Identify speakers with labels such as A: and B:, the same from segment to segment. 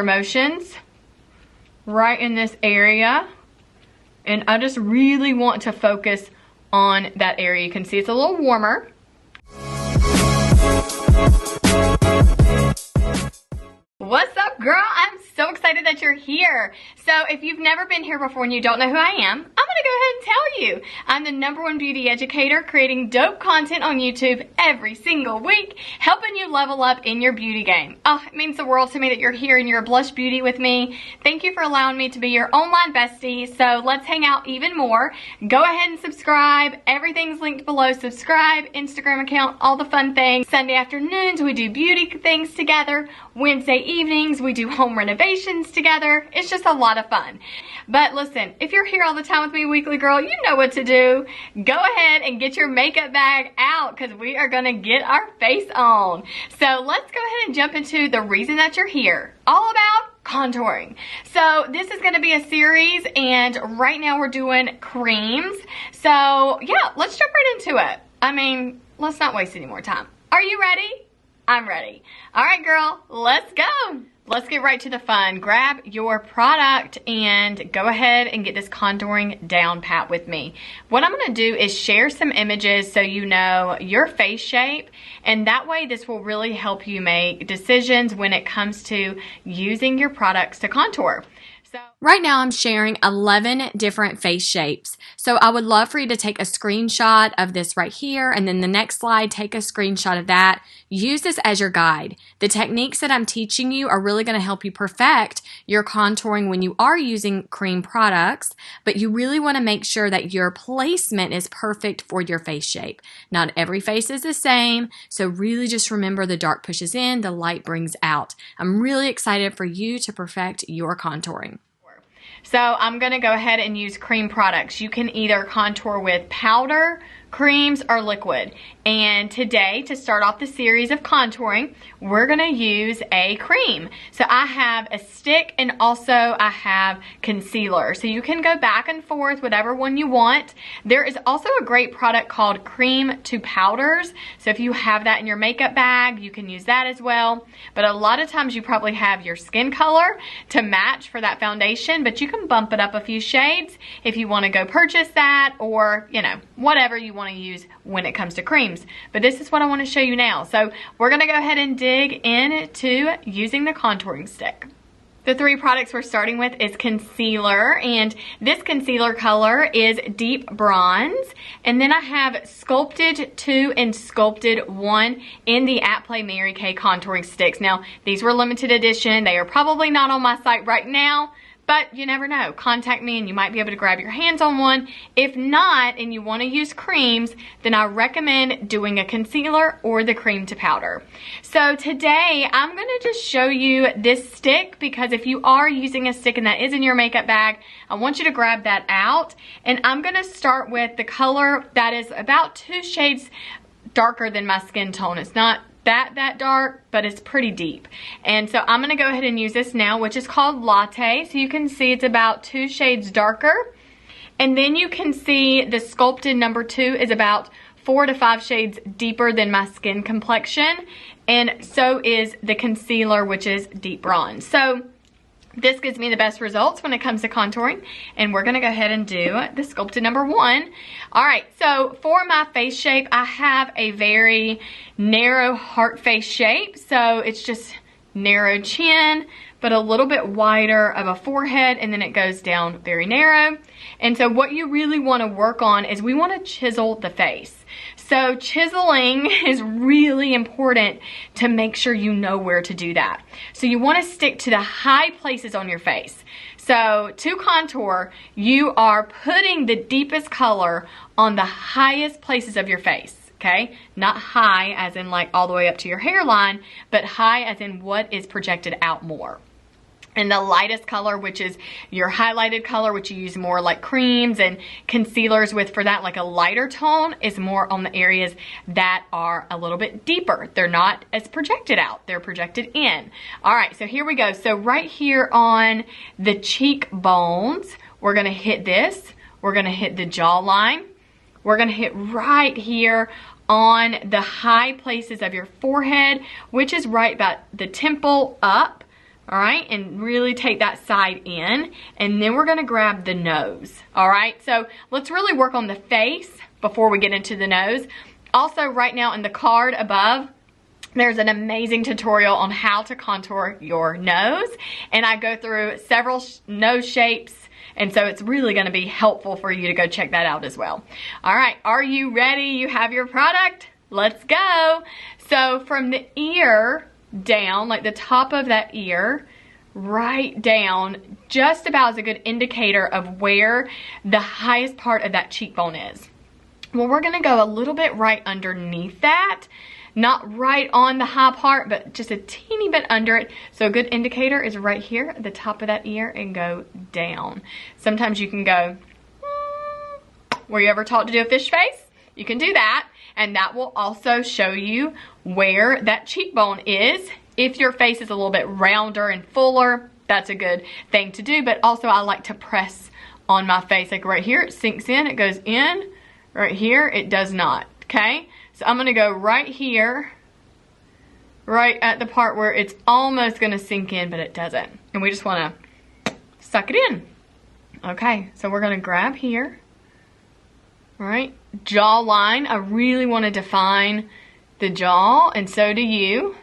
A: motions right in this area, and I just really want to focus on that area. You can see it's a little warmer. What's up, girl? I'm so excited that you're here. So if you've never been here before and you don't know who I am, I'm gonna go ahead and tell you. I'm the #1 beauty educator creating dope content on YouTube every single week, helping you level up in your beauty game. Oh, it means the world to me that you're here and you're a blush beauty with me. Thank you for allowing me to be your online bestie. So let's hang out even more. Go ahead and subscribe. Everything's linked below. Subscribe, Instagram account, all the fun things. Sunday afternoons, we do beauty things together. Wednesday evenings, we do home renovations together. It's just a lot of fun. But listen, if you're here all the time with me, weekly girl, you know what to do. Go ahead and get your makeup bag out because we are gonna get our face on. So let's go ahead and jump into the reason that you're here. All about contouring. So this is gonna be a series, and right now we're doing creams. So yeah, let's jump right into it. I mean, let's not waste any more time. Are you ready? I'm ready. All right, girl, let's go. Let's get right to the fun. Grab your product and go ahead and get this contouring down pat with me. What I'm gonna do is share some images so you know your face shape, and that way this will really help you make decisions when it comes to using your products to contour. So right now I'm sharing 11 different face shapes. So I would love for you to take a screenshot of this right here, and then the next slide, take a screenshot of that. Use this as your guide. The techniques that I'm teaching you are really going to help you perfect your contouring when you are using cream products, but you really want to make sure that your placement is perfect for your face shape. Not every face is the same, so really just remember the dark pushes in, the light brings out. I'm really excited for you to perfect your contouring. So I'm going to go ahead and use cream products. You can either contour with powder, creams, or liquid. And today, to start off the series of contouring, we're going to use a cream. So I have a stick and also I have concealer. So you can go back and forth, whatever one you want. There is also a great product called cream to powders. So if you have that in your makeup bag, you can use that as well. But a lot of times you probably have your skin color to match for that foundation, but you can bump it up a few shades if you want to go purchase that, or, you know, whatever you want to use when it comes to creams. But this is what I want to show you now. So we're going to go ahead and dig into using the contouring stick. The 3 products we're starting with is concealer, and this concealer color is deep bronze. And then I have Sculpted 2 and Sculpted 1 in the At Play Mary Kay contouring sticks. Now, these were limited edition. They are probably not on my site right now, but you never know. Contact me and you might be able to grab your hands on one. If not, and you want to use creams, then I recommend doing a concealer or the cream to powder. So today, I'm going to just show you this stick, because if you are using a stick and that is in your makeup bag, I want you to grab that out. And I'm going to start with the color that is about 2 shades darker than my skin tone. It's not that dark, but it's pretty deep. And so I'm going to go ahead and use this now, which is called Latte. So you can see it's about 2 shades darker. And then you can see the Sculpted number 2 is about 4 to 5 shades deeper than my skin complexion. And so is the concealer, which is deep bronze. So this gives me the best results when it comes to contouring, and we're gonna go ahead and do the Sculpted number 1. All right, so for my face shape, I have a very narrow heart face shape. So it's just narrow chin, but a little bit wider of a forehead, and then it goes down very narrow. And so what you really wanna work on is we wanna chisel the face. So chiseling is really important to make sure you know where to do that. So you want to stick to the high places on your face. So to contour, you are putting the deepest color on the highest places of your face. Okay, not high as in like all the way up to your hairline, but high as in what is projected out more. And the lightest color, which is your highlighted color, which you use more like creams and concealers with for that, like a lighter tone, is more on the areas that are a little bit deeper. They're not as projected out, they're projected in. All right, so here we go. So right here on the cheekbones, we're gonna hit this. We're gonna hit the jawline. We're gonna hit right here on the high places of your forehead, which is right about the temple up. all right, and really take that side in, and then we're gonna grab the nose, all right? So let's really work on the face before we get into the nose. Also, right now in the card above, there's an amazing tutorial on how to contour your nose, and I go through several nose shapes, and so it's really gonna be helpful for you to go check that out as well. All right, are you ready? You have your product? Let's go. So from the ear down, like the top of that ear, right down, just about is a good indicator of where the highest part of that cheekbone is. Well, we're gonna go a little bit right underneath that. Not right on the high part, but just a teeny bit under it. So a good indicator is right here at the top of that ear and go down. Sometimes you can go, were you ever taught to do a fish face? You can do that, and that will also show you where that cheekbone is. If your face is a little bit rounder and fuller, that's a good thing to do, but also I like to press on my face. Like right here, it sinks in, it goes in. Right here, it does not, okay? So I'm gonna go right here, right at the part where it's almost gonna sink in, but it doesn't. And we just wanna suck it in. Okay, so we're gonna grab here, right? Jawline, I really wanna define the jaw, and so do you.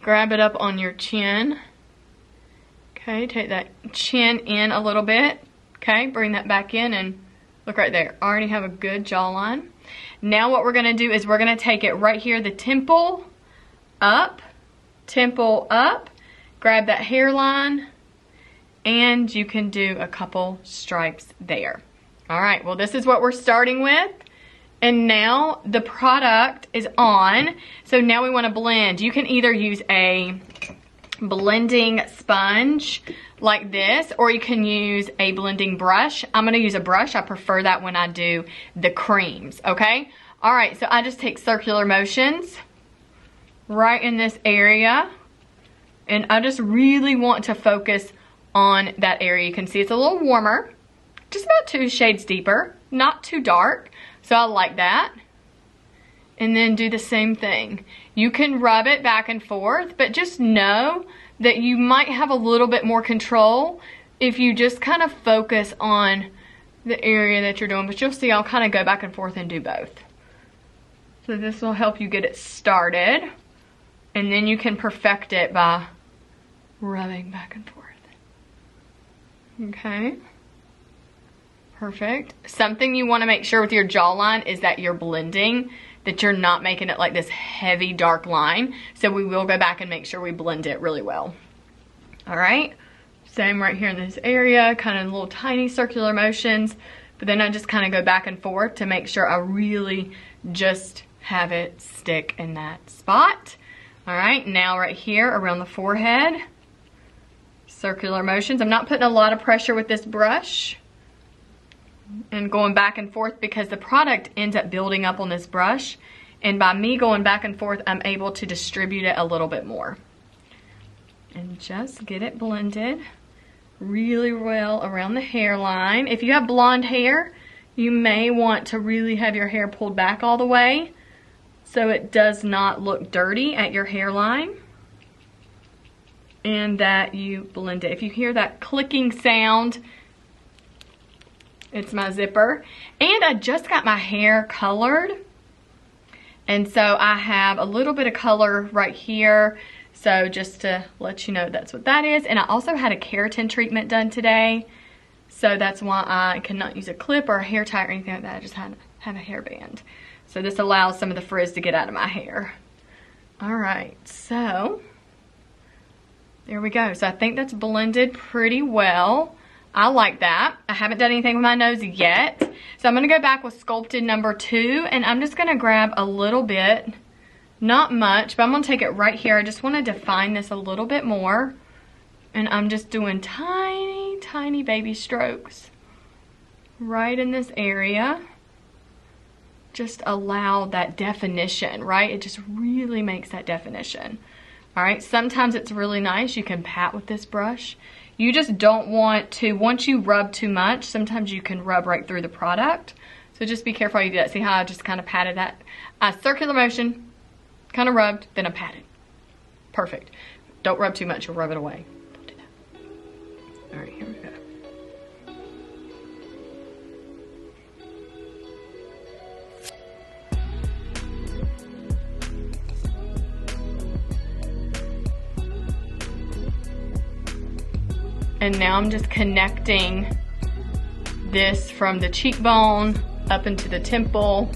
A: Grab it up on your chin. Okay, take that chin in a little bit. Okay, bring that back in and look right there. Already have a good jawline. Now what we're gonna do is we're gonna take it right here, the temple up, grab that hairline, and you can do a couple stripes there. All right, well this is what we're starting with. And now the product is on, so now we wanna blend. You can either use a blending sponge like this, or you can use a blending brush. I'm gonna use a brush. I prefer that when I do the creams, okay? All right, so I just take circular motions right in this area, and I just really want to focus on that area. You can see it's a little warmer, just about 2 shades deeper, not too dark, so I like that. And then do the same thing. You can rub it back and forth, but just know that you might have a little bit more control if you just kind of focus on the area that you're doing. But you'll see I'll kind of go back and forth and do both. So this will help you get it started. And then you can perfect it by rubbing back and forth. Okay. Perfect. Something you want to make sure with your jawline is that you're blending, that you're not making it like this heavy dark line. So we will go back and make sure we blend it really well. All right, same right here in this area, kind of little tiny circular motions, but then I just kind of go back and forth to make sure I really just have it stick in that spot. All right, now right here around the forehead, circular motions. I'm not putting a lot of pressure with this brush and going back and forth because the product ends up building up on this brush, and by me going back and forth I'm able to distribute it a little bit more and just get it blended really well around the hairline. If you have blonde hair, you may want to really have your hair pulled back all the way so it does not look dirty at your hairline, and that you blend it. If you hear that clicking sound, it's my zipper. And I just got my hair colored, and so I have a little bit of color right here, so just to let you know that's what that is. And I also had a keratin treatment done today, so that's why I cannot use a clip or a hair tie or anything like that. I just have a hairband, so this allows some of the frizz to get out of my hair. All right, so there we go. So I think that's blended pretty well. I like that. I haven't done anything with my nose yet. So I'm gonna go back with Sculpted number 2, and I'm just gonna grab a little bit, not much, but I'm gonna take it right here. I just wanna define this a little bit more. And I'm just doing tiny, tiny baby strokes right in this area. Just allow that definition, right? It just really makes that definition. All right, sometimes it's really nice. You can pat with this brush. You just don't want to, once you rub too much, sometimes you can rub right through the product. So just be careful how you do that. See how I just kind of patted that? Circular motion, kind of rubbed, then I patted. Perfect. Don't rub too much, you'll rub it away. And now I'm just connecting this from the cheekbone up into the temple.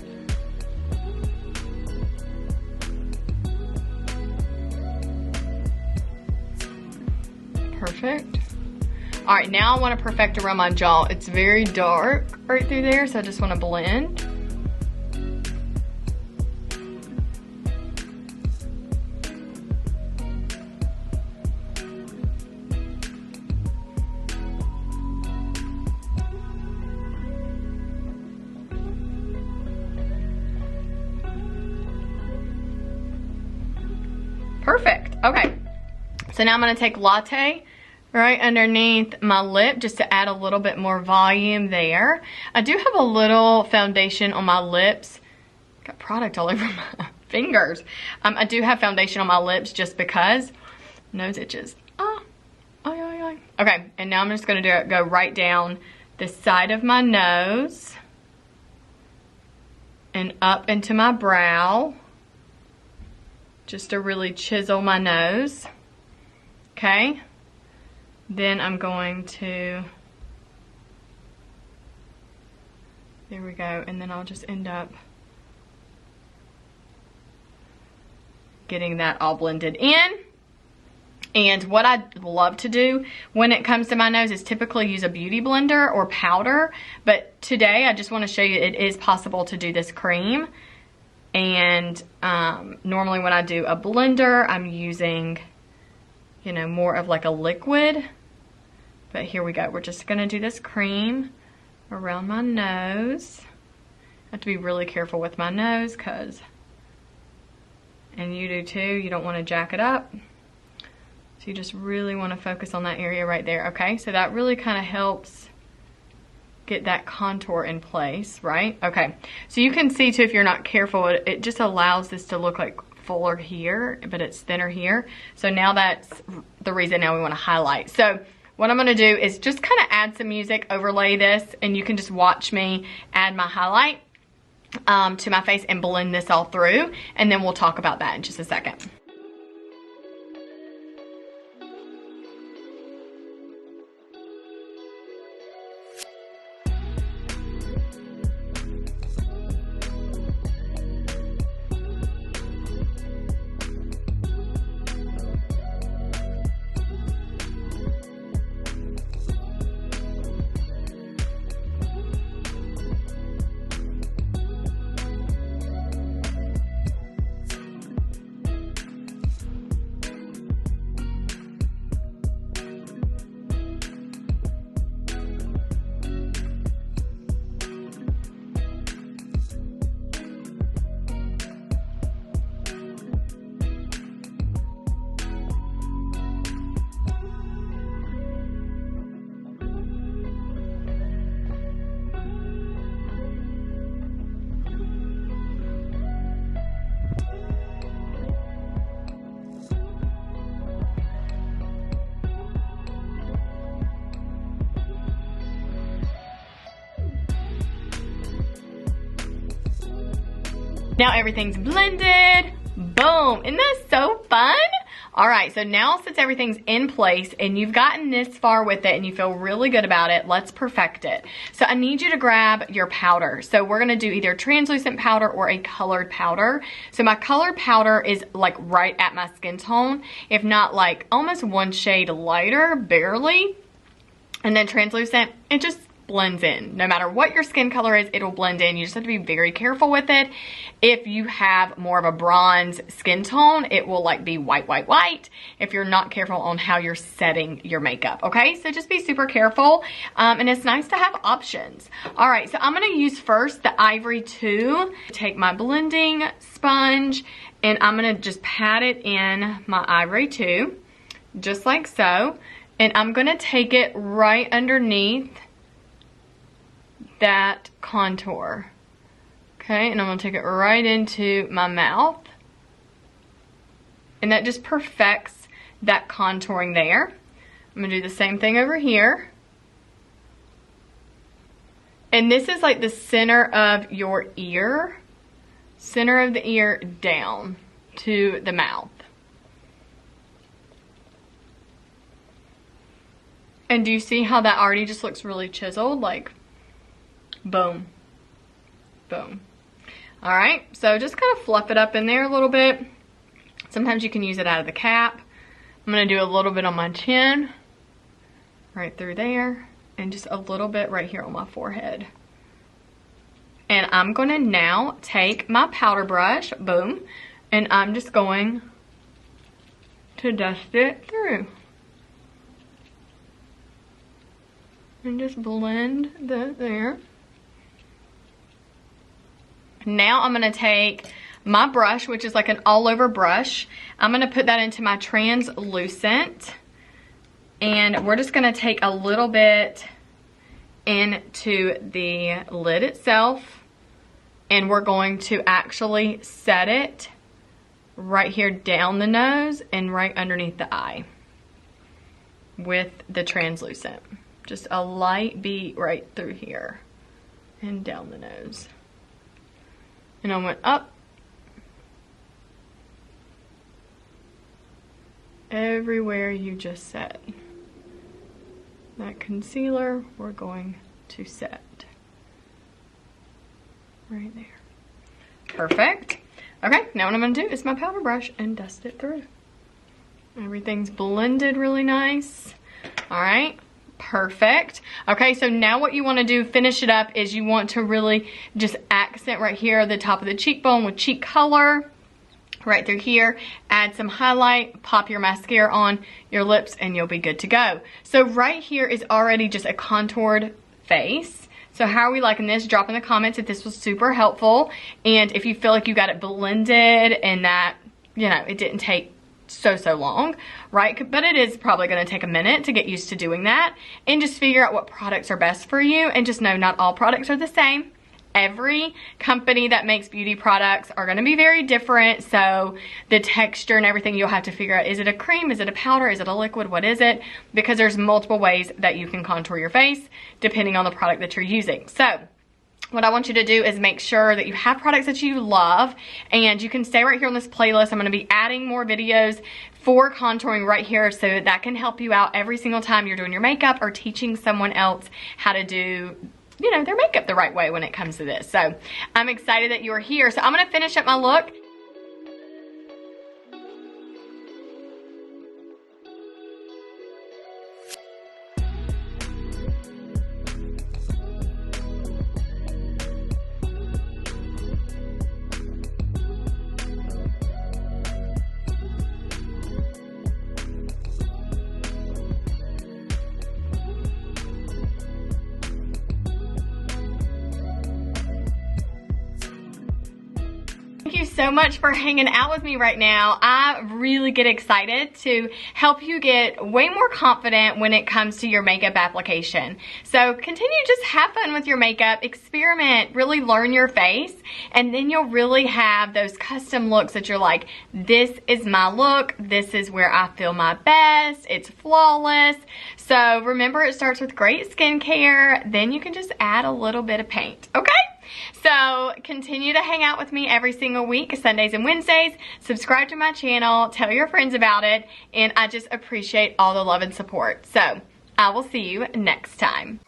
A: Perfect. All right, now I want to perfect around my jaw. It's very dark right through there, so I just want to blend. Perfect. Okay. So now I'm going to take Latte right underneath my lip just to add a little bit more volume there. I do have a little foundation on my lips. Got product all over my fingers. I do have foundation on my lips just because. Nose itches. Okay, and now I'm just going to go right down the side of my nose and up into my brow just to really chisel my nose. Okay. Then I'm going to, there we go, and then I'll just end up getting that all blended in. And what I love to do when it comes to my nose is typically use a beauty blender or powder, but today I just want to show you it is possible to do this cream. And normally when I do a blender, I'm using, you know, more of like a liquid. But here we go. We're just going to do this cream around my nose. I have to be really careful with my nose because, and you do too, you don't want to jack it up. So you just really want to focus on that area right there. Okay, so that really kind of helps get that contour in place, right? Okay, so you can see too, if you're not careful, it just allows this to look like fuller here, but it's thinner here. So now that's the reason now we want to highlight. So what I'm going to do is just kind of add some music, overlay this, and you can just watch me add my highlight to my face and blend this all through, and then we'll talk about that in just a second. Now everything's blended. Boom. Isn't that so fun? All right, so now since everything's in place and you've gotten this far with it and you feel really good about it, let's perfect it. So I need you to grab your powder. So we're gonna do either translucent powder or a colored powder. So my colored powder is like right at my skin tone, if not like almost one shade lighter, barely. And then translucent, it just blends in. No matter what your skin color is, it'll blend in. You just have to be very careful with it. If you have more of a bronze skin tone, it will like be white, white, white if you're not careful on how you're setting your makeup, okay? So just be super careful, and it's nice to have options. All right, so I'm gonna use first the Ivory 2. Take my blending sponge, and I'm gonna just pat it in my Ivory 2, just like so. And I'm gonna take it right underneath that contour. Okay, and I'm gonna take it right into my mouth. And that just perfects that contouring there. I'm gonna do the same thing over here. And this is like the center of your ear. Center of the ear down to the mouth. And do you see how that already just looks really chiseled? Like, boom, boom. All right, so just kind of fluff it up in there a little bit. Sometimes you can use it out of the cap. I'm gonna do a little bit on my chin, right through there, and just a little bit right here on my forehead. And I'm gonna now take my powder brush, boom, and I'm just going to dust it through. And just blend that there. Now I'm gonna take my brush, which is like an all over brush. I'm gonna put that into my translucent. And we're just gonna take a little bit into the lid itself. And we're going to actually set it right here down the nose and right underneath the eye with the translucent. Just a light beat right through here and down the nose. And I went up. Everywhere you just set. That concealer we're going to set. Right there. Perfect. Okay, now what I'm gonna do is my powder brush and dust it through. Everything's blended really nice. All right, perfect. Okay, so now what you wanna do, finish it up, is you want to really just accent right here at the top of the cheekbone with cheek color. Right through here, add some highlight, pop your mascara on your lips, and you'll be good to go. So right here is already just a contoured face. So how are we liking this? Drop in the comments if this was super helpful. And if you feel like you got it blended and that, you know, it didn't take so long, right? But it is probably gonna take a minute to get used to doing that. And just figure out what products are best for you. And just know not all products are the same. Every company that makes beauty products are gonna be very different. So the texture and everything, you'll have to figure out, is it a cream? Is it a powder? Is it a liquid? What is it? Because there's multiple ways that you can contour your face depending on the product that you're using. So what I want you to do is make sure that you have products that you love, and you can stay right here on this playlist. I'm gonna be adding more videos for contouring right here so that can help you out every single time you're doing your makeup or teaching someone else how to do, you know, their makeup the right way when it comes to this. So I'm excited that you're here. So I'm gonna finish up my look. Thank you so much for hanging out with me right now. I really get excited to help you get way more confident when it comes to your makeup application. So continue, just have fun with your makeup, experiment, really learn your face, and then you'll really have those custom looks that you're like, this is my look, this is where I feel my best, it's flawless. So remember, it starts with great skincare, then you can just add a little bit of paint, okay? So continue to hang out with me every single week, Sundays and Wednesdays. Subscribe to my channel, tell your friends about it, and I just appreciate all the love and support. So I will see you next time.